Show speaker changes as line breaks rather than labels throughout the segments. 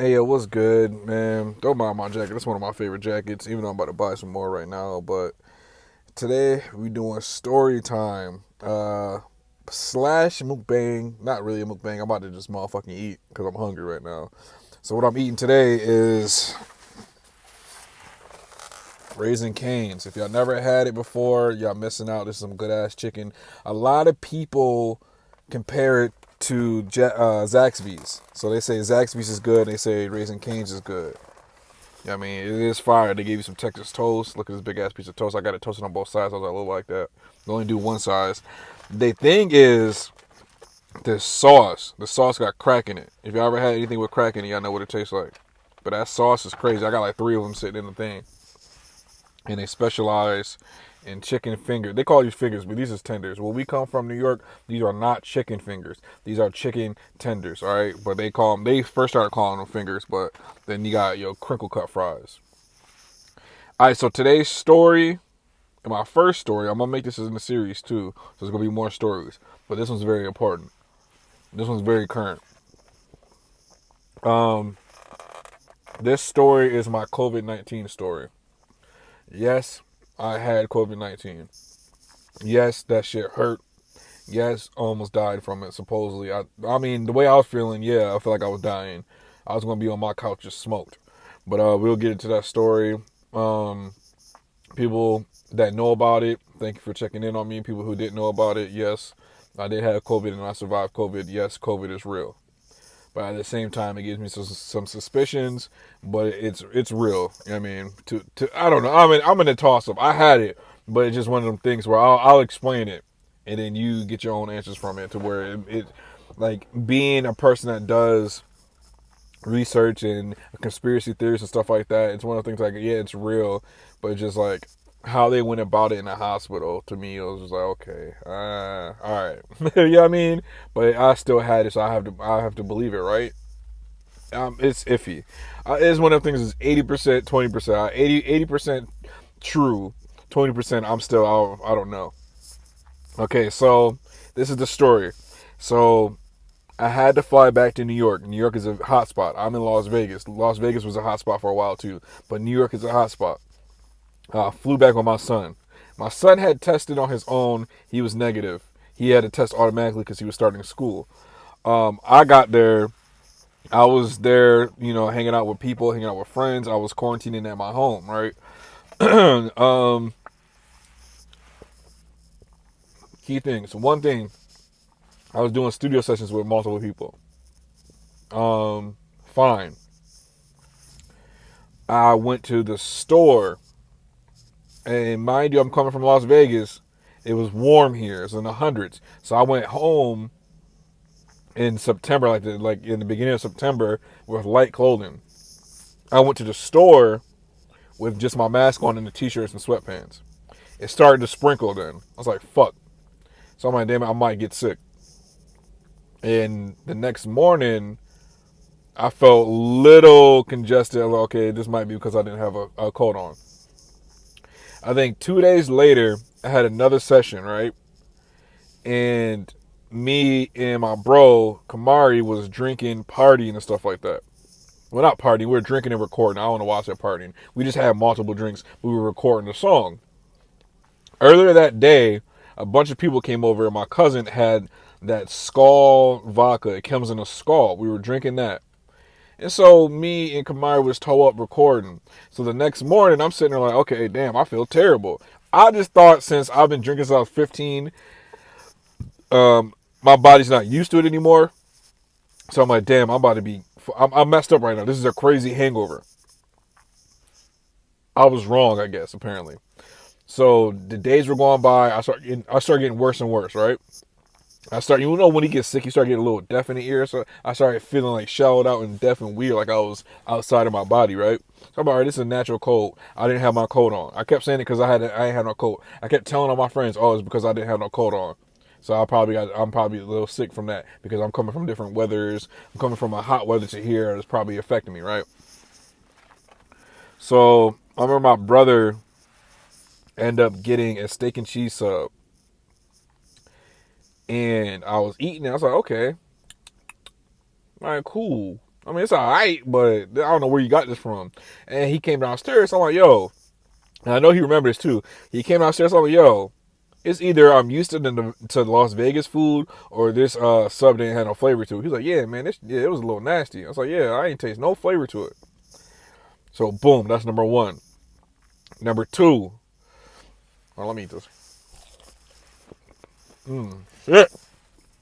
Hey, yo, what's good, man? Don't mind my jacket. It's one of my favorite jackets, even though I'm about to buy some more right now. But today we doing story time. Slash mukbang. Not really a mukbang. I'm about to just motherfucking eat because I'm hungry right now. So what I'm eating today is Raising Cane's. If y'all never had it before, y'all missing out. This is some good ass chicken. A lot of people compare it to Zaxby's. So they say Zaxby's is good. They say Raising Cane's is good. Yeah, I mean, it is fire. They gave you some Texas toast. Look at this big ass piece of toast. I got it toasted on both sides. I was like, look like that. They only do one size. The thing is, the sauce. The sauce got crack in it. If y'all ever had anything with crack in it, y'all know what it tastes like. But that sauce is crazy. I got like 3 of them sitting in the thing. And they specialize in chicken fingers. They call these fingers, but these is tenders. Where we come from, New York, these are not chicken fingers. These are chicken tenders, all right? But they call them, they first started calling them fingers, but then you got, crinkle cut fries. All right, so today's story, my first story, I'm going to make this in a series too. So there's going to be more stories. But this one's very important. This one's very current. Um, this story is my COVID-19 story. Yes, I had COVID-19. Yes, that shit hurt. Yes, almost died from it, supposedly. I mean, the way I was feeling, yeah, I feel like I was dying. I was going to be on my couch just smoked. But we'll get into that story. Um, People that know about it, thank you for checking in on me. People who didn't know about it, yes, I did have COVID and I survived COVID. Yes, COVID is real. But at the same time, it gives me some suspicions, but it's real. I mean, I don't know. I'm in a toss up. I had it, but it's just one of them things where I'll explain it, and then you get your own answers from it. To where it like being a person that does research and conspiracy theories and stuff like that. It's one of the things like, yeah, it's real, but it's just like how they went about it in the hospital. To me, it was just like, okay, all right, you know what I mean? But I still had it, so I have to believe it, right? It's iffy. It's one of the things. Is 80%, 20%, 80% true, 20%. I'm still, I don't know. Okay, so this is the story. So I had to fly back to New York. New York is a hot spot. I'm in Las Vegas. Las Vegas was a hot spot for a while too, but New York is a hot spot. Flew back with my son. My son had tested on his own. He was negative. He had to test automatically because he was starting school. I got there. I was there, hanging out with people, hanging out with friends. I was quarantining at my home, right? um, Key things. One thing, I was doing studio sessions with multiple people. Fine. I went to the store, and mind you, I'm coming from Las Vegas. It was warm here. It's in the hundreds. So I went home in September, like in the beginning of September, with light clothing. I went to the store with just my mask on and the t-shirts and sweatpants. It started to sprinkle then. I was like, fuck. So I'm like, damn it, I might get sick. And the next morning, I felt little congested. I was like, okay, this might be because I didn't have a coat on. I think 2 days later, I had another session, right? And me and my bro, Kamari, was drinking, partying, and stuff like that. Well, not partying, we were drinking and recording. I don't know why I said partying. We just had multiple drinks. We were recording the song. Earlier that day, a bunch of people came over, and my cousin had that Skull vodka. It comes in a Skull. We were drinking that. And so me and Kamari was toe up recording. So the next morning, I'm sitting there like, okay, damn, I feel terrible. I just thought since I've been drinking since I was 15, my body's not used to it anymore. So I'm like, damn, I'm messed up right now. This is a crazy hangover. I was wrong, I guess, apparently. So the days were going by. I started getting worse and worse, right? When he gets sick, you start getting a little deaf in the ear. So I started feeling like shelled out and deaf and weird, like I was outside of my body, right? So I'm like, all right, this is a natural cold. I didn't have my coat on. I kept saying it because I ain't had no coat. I kept telling all my friends, oh, it's because I didn't have no coat on. So I'm probably a little sick from that because I'm coming from different weathers. I'm coming from a hot weather to here. It's probably affecting me, right? So I remember my brother ended up getting a steak and cheese sub, and I was eating it. I was like, okay, all right, cool. I mean, it's all right, but I don't know where you got this from. And he came downstairs. I'm like, yo. And I know he remembers too. He came downstairs. I'm like, yo. It's either I'm used to the Las Vegas food or this sub didn't have no flavor to it. He's like, yeah, man, it was a little nasty. I was like, yeah, I ain't taste no flavor to it. So boom, that's number one. Number two. Oh, let me eat this. Shit.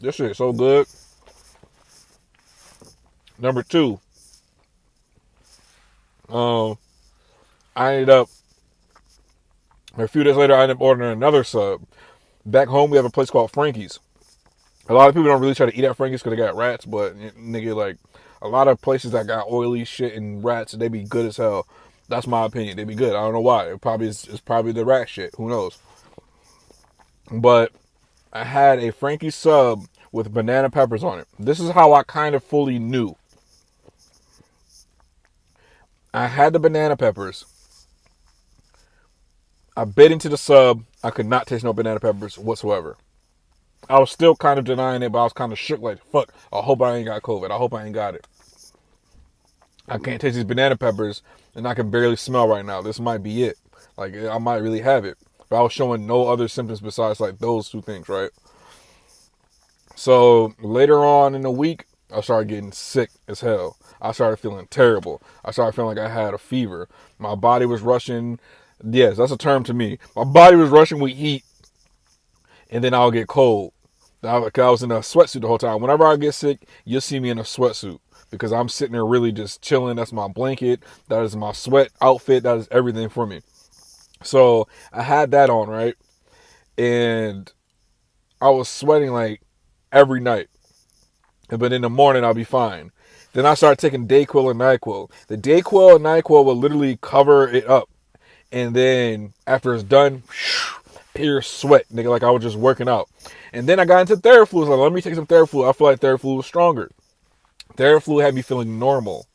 This shit is so good. Number two. I ended up a few days later. I ended up ordering another sub. Back home, we have a place called Frankie's. A lot of people don't really try to eat at Frankie's because they got rats, but nigga, like a lot of places that got oily shit and rats, they be good as hell. That's my opinion. They be good. I don't know why. It's probably the rat shit. Who knows? But I had a Frankie's sub with banana peppers on it. This is how I kind of fully knew. I had the banana peppers. I bit into the sub. I could not taste no banana peppers whatsoever. I was still kind of denying it, but I was kind of shook like, fuck, I hope I ain't got COVID. I hope I ain't got it. I can't taste these banana peppers, and I can barely smell right now. This might be it. Like, I might really have it. But I was showing no other symptoms besides, like, those two things, right? So, later on in the week, I started getting sick as hell. I started feeling terrible. I started feeling like I had a fever. My body was rushing. Yes, that's a term to me. My body was rushing with heat, and then I'll get cold. I was in a sweatsuit the whole time. Whenever I get sick, you'll see me in a sweatsuit because I'm sitting there really just chilling. That's my blanket. That is my sweat outfit. That is everything for me. So I had that on, right? And I was sweating like every night. But in the morning, I'll be fine. Then I started taking Dayquil and NyQuil. The Dayquil and NyQuil will literally cover it up. And then after it's done, pure sweat, nigga, like I was just working out. And then I got into Theraflu. I was like, let me take some Theraflu. I feel like Theraflu was stronger. Theraflu had me feeling normal.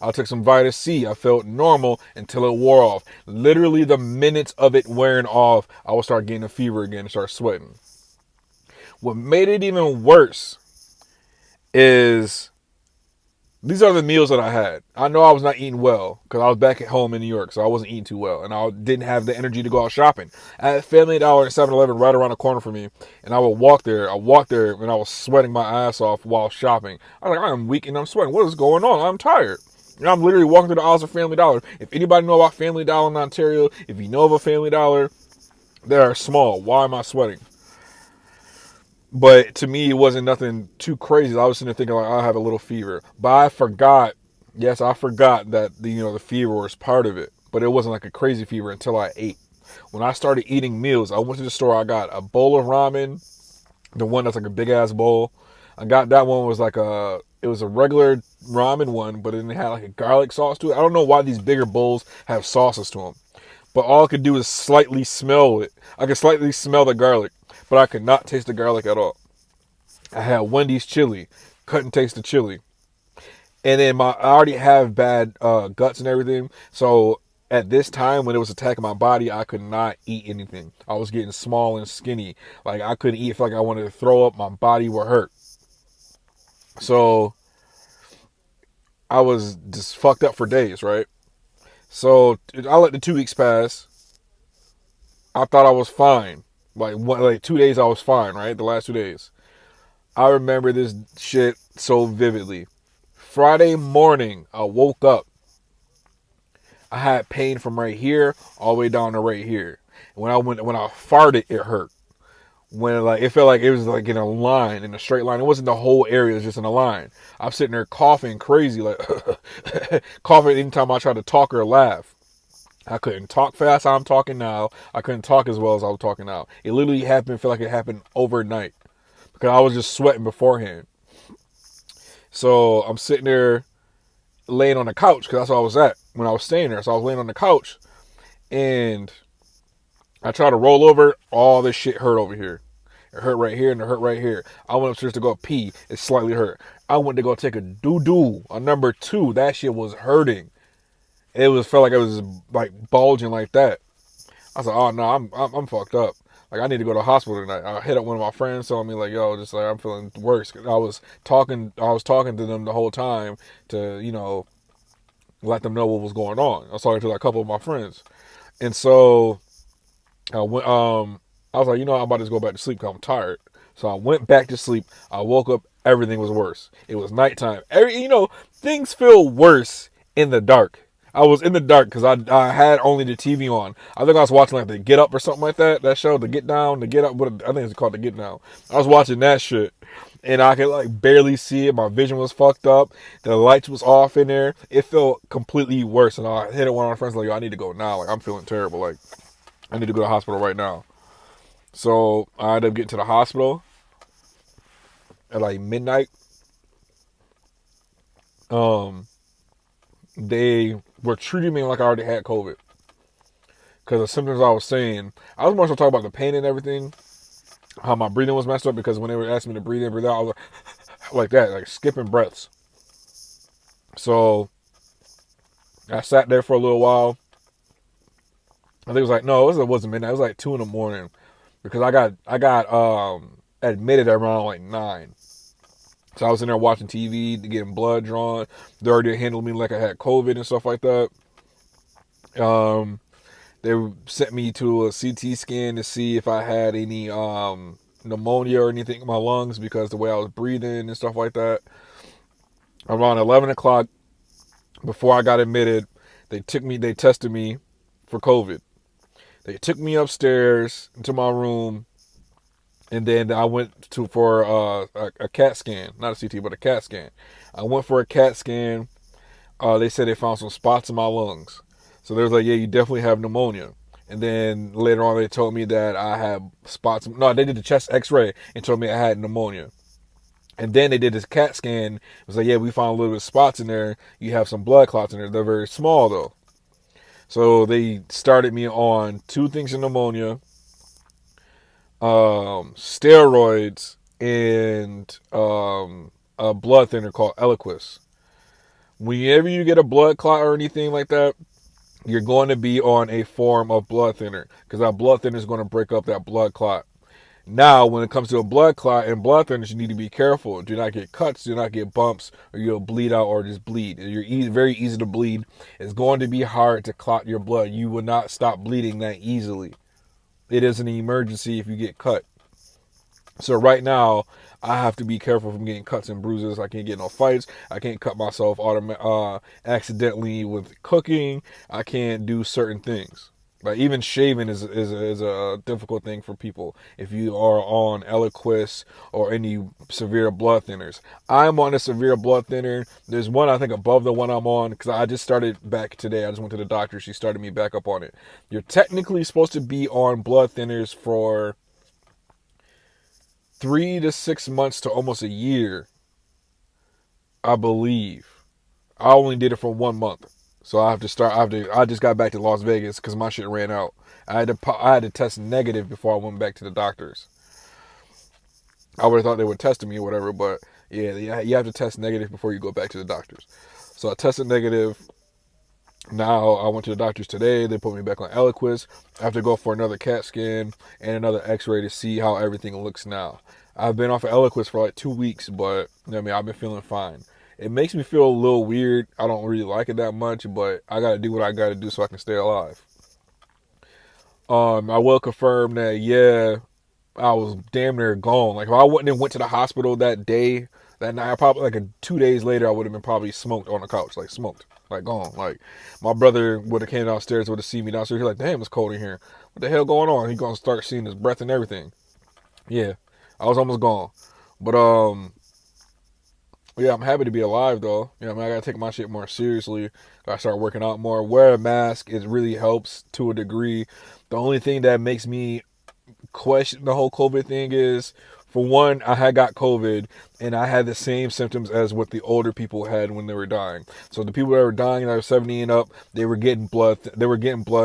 I took some Vitamin C. I felt normal until it wore off. Literally the minutes of it wearing off, I would start getting a fever again and start sweating. What made it even worse is these are the meals that I had. I know I was not eating well because I was back at home in New York, so I wasn't eating too well. And I didn't have the energy to go out shopping. I had Family Dollar and 7-Eleven right around the corner from me. And I would walk there. I walked there and I was sweating my ass off while shopping. I was like, I'm weak and I'm sweating. What is going on? I'm tired. And I'm literally walking through the aisles of Family Dollar. If anybody know about Family Dollar in Ontario, if you know of a Family Dollar, they are small. Why am I sweating? But to me, it wasn't nothing too crazy. I was sitting there thinking like I have a little fever, but I forgot. Yes, I forgot that the fever was part of it, but it wasn't like a crazy fever until I ate. When I started eating meals, I went to the store. I got a bowl of ramen, the one that's like a big ass bowl. I got that one was like it was a regular ramen one, but then it had like a garlic sauce to it. I don't know why these bigger bowls have sauces to them, but all I could do is slightly smell it. I could slightly smell the garlic, but I could not taste the garlic at all. I had Wendy's chili, couldn't taste the chili. And then I already have bad guts and everything. So at this time when it was attacking my body, I could not eat anything. I was getting small and skinny. Like I couldn't eat. I felt like I wanted to throw up. My body would hurt. So I was just fucked up for days, right? So I let the 2 weeks pass. I thought I was fine. Like 2 days I was fine, right? The last 2 days. I remember this shit so vividly. Friday morning, I woke up. I had pain from right here all the way down to right here. When I farted, it hurt. When it felt like it was like in a line, in a straight line. It wasn't the whole area; it was just in a line. I'm sitting there coughing crazy, like coughing anytime I tried to talk or laugh. I couldn't talk fast. I'm talking now. I couldn't talk as well as I was talking now. It literally happened. Felt like it happened overnight because I was just sweating beforehand. So I'm sitting there laying on the couch because that's where I was at when I was staying there. So I was laying on the couch and I tried to roll over. All this shit hurt over here. It hurt right here and it hurt right here. I went upstairs to go pee. It slightly hurt. I went to go take a doo-doo on number 2. That shit was hurting. Felt like it was like bulging like that. I was like, oh no, I'm fucked up. Like, I need to go to the hospital tonight. I hit up one of my friends, told me like, yo, just like I'm feeling worse. I was talking to them the whole time to, let them know what was going on. I was talking to like a couple of my friends, and so I went. I was like, I'm about to just go back to sleep because I'm tired. So I went back to sleep. I woke up. Everything was worse. It was nighttime. Things feel worse in the dark. I was in the dark because I had only the TV on. I think I was watching like the Get Up or something like that. That show, the Get Down, the Get Up. What I think it's called, the Get Down. I was watching that shit, and I could like barely see it. My vision was fucked up. The lights was off in there. It felt completely worse. And I hit it one of my friends like, yo, I need to go now. Like, I'm feeling terrible. Like, I need to go to the hospital right now. So I ended up getting to the hospital at like midnight. Um, they were treating me like I already had COVID because the symptoms I was saying. I was more so talking about the pain and everything, how my breathing was messed up because when they were asking me to breathe in, breathe out, I was like that, like skipping breaths. So I sat there for a little while. I think it was like, no, it wasn't midnight. It was like 2 in the morning because I got admitted around like 9. So I was in there watching TV, getting blood drawn. They already handled me like I had COVID and stuff like that. They sent me to a CT scan to see if I had any pneumonia or anything in my lungs because the way I was breathing and stuff like that. Around 11 o'clock, before I got admitted, they tested me for COVID. They took me upstairs into my room, and then I went for a CAT scan, not a CT, but a CAT scan. I went for a CAT scan. They said they found some spots in my lungs. So they was like, yeah, you definitely have pneumonia. And then later on, they told me that I had spots. No, they did the chest x-ray and told me I had pneumonia. And then they did this CAT scan. It was like, yeah, we found a little bit of spots in there. You have some blood clots in there. They're very small, though. So they started me on 2 things of pneumonia, steroids, and a blood thinner called Eliquis. Whenever you get a blood clot or anything like that, you're going to be on a form of blood thinner because that blood thinner is going to break up that blood clot. Now, when it comes to a blood clot and blood thinners, you need to be careful. Do not get cuts, do not get bumps, or you'll bleed out or just bleed. You're very easy to bleed. It's going to be hard to clot your blood. You will not stop bleeding that easily. It is an emergency if you get cut. So right now, I have to be careful from getting cuts and bruises. I can't get no fights. I can't cut myself accidentally with cooking. I can't do certain things. Like even shaving is a difficult thing for people if you are on Eliquis or any severe blood thinners. I'm on a severe blood thinner. There's one I think above the one I'm on because I just started back today. I just went to the doctor. She started me back up on it. You're technically supposed to be on blood thinners for 3 to 6 months to almost a year, I believe. I only did it for 1 month. So I have to start. I just got back to Las Vegas because my shit ran out. I had to test negative before I went back to the doctors. I would have thought they would test me or whatever, but yeah, you have to test negative before you go back to the doctors. So I tested negative. Now I went to the doctors today. They put me back on Eliquis. I have to go for another CAT scan and another X-ray to see how everything looks now. I've been off of Eliquis for like 2 weeks, but I've been feeling fine. It makes me feel a little weird. I don't really like it that much, but I gotta do what I gotta do so I can stay alive. I will confirm that I was damn near gone. Like if I wouldn't have went to the hospital that day, that night, I probably 2 days later I would have been probably smoked on the couch, like smoked, like gone. Like my brother would have came downstairs, would have seen me downstairs. He's like, damn, it's cold in here. What the hell going on? He gonna start seeing his breath and everything. Yeah, I was almost gone, but yeah, I'm happy to be alive though. I gotta take my shit more seriously. Gotta start working out more. Wear a mask. It really helps to a degree. The only thing that makes me question the whole COVID thing is, for one, I had got COVID and I had the same symptoms as what the older people had when they were dying. So the people that were dying that were 70 and up, they were getting blood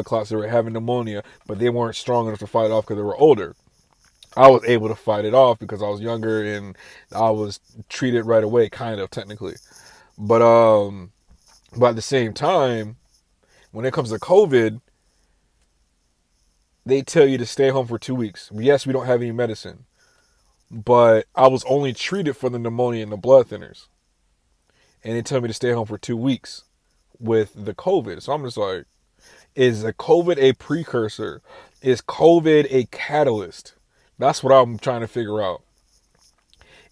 clots, they were having pneumonia, but they weren't strong enough to fight it off because they were older. I was able to fight it off because I was younger and I was treated right away, kind of technically. But at the same time, when it comes to COVID, they tell you to stay home for 2 weeks. Yes, we don't have any medicine, but I was only treated for the pneumonia and the blood thinners, and they tell me to stay home for 2 weeks with the COVID. So I'm just like, is the COVID a precursor? Is COVID a catalyst? That's what I'm trying to figure out.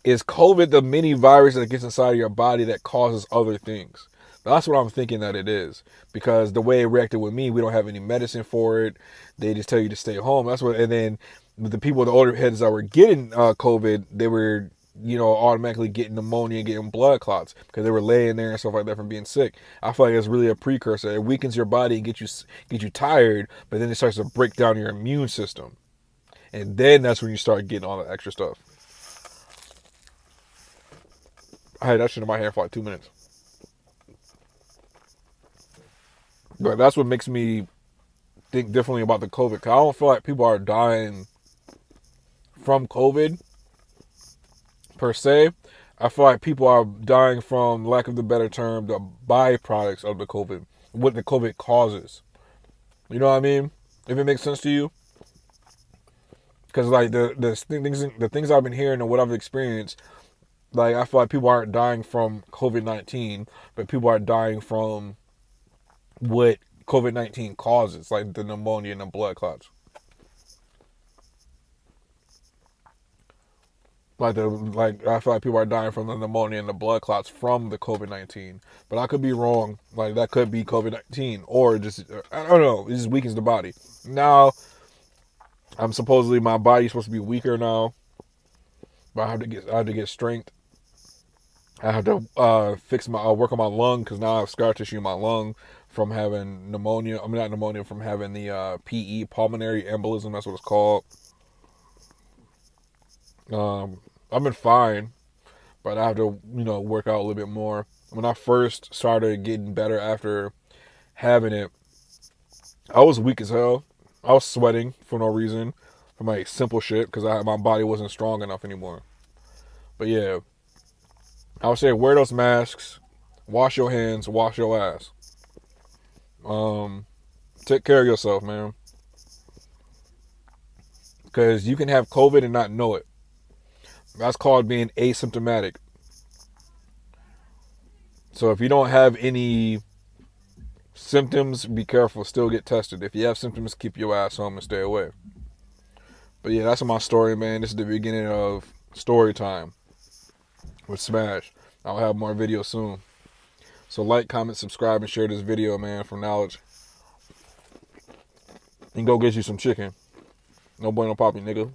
Is COVID the mini virus that gets inside of your body that causes other things? That's what I'm thinking that it is. Because the way it reacted with me, we don't have any medicine for it. They just tell you to stay home. That's what. And then the people, the older heads that were getting COVID, they were, automatically getting pneumonia and getting blood clots because they were laying there and stuff like that from being sick. I feel like it's really a precursor. It weakens your body and get you tired, but then it starts to break down your immune system, and then that's when you start getting all the extra stuff. I had that shit in my hand for like 2 minutes. But that's what makes me think differently about the COVID. Cause I don't feel like people are dying from COVID per se. I feel like people are dying from, lack of the better term, the byproducts of the COVID, what the COVID causes. You know what I mean? If it makes sense to you. Because like the things I've been hearing and what I've experienced, like I feel like people aren't dying from COVID-19, but people are dying from what COVID-19 causes, like the pneumonia and the blood clots. Like I feel like people are dying from the pneumonia and the blood clots from the COVID-19, but I could be wrong. Like that could be COVID-19, or just I don't know. It just weakens the body. Now I'm supposedly my body's supposed to be weaker now, but I have to get strength. I have to work on my lung because now I have scar tissue in my lung from having pneumonia. I mean not pneumonia, from having the PE, pulmonary embolism. That's what it's called. I've been fine, but I have to, work out a little bit more. When I first started getting better after having it, I was weak as hell. I was sweating for no reason, from like simple shit, because my body wasn't strong enough anymore. But yeah, I would say wear those masks, wash your hands, wash your ass. Um, Take care of yourself, man, because you can have COVID and not know it. That's called being asymptomatic. So if you don't have any symptoms, be careful. Still get tested. If you have symptoms, keep your ass home and stay away. But yeah, that's my story, man. This is the beginning of story time with Smash. I'll have more videos soon. So like, comment, subscribe, and share this video, man, for knowledge. And go get you some chicken. No bueno papi, nigga.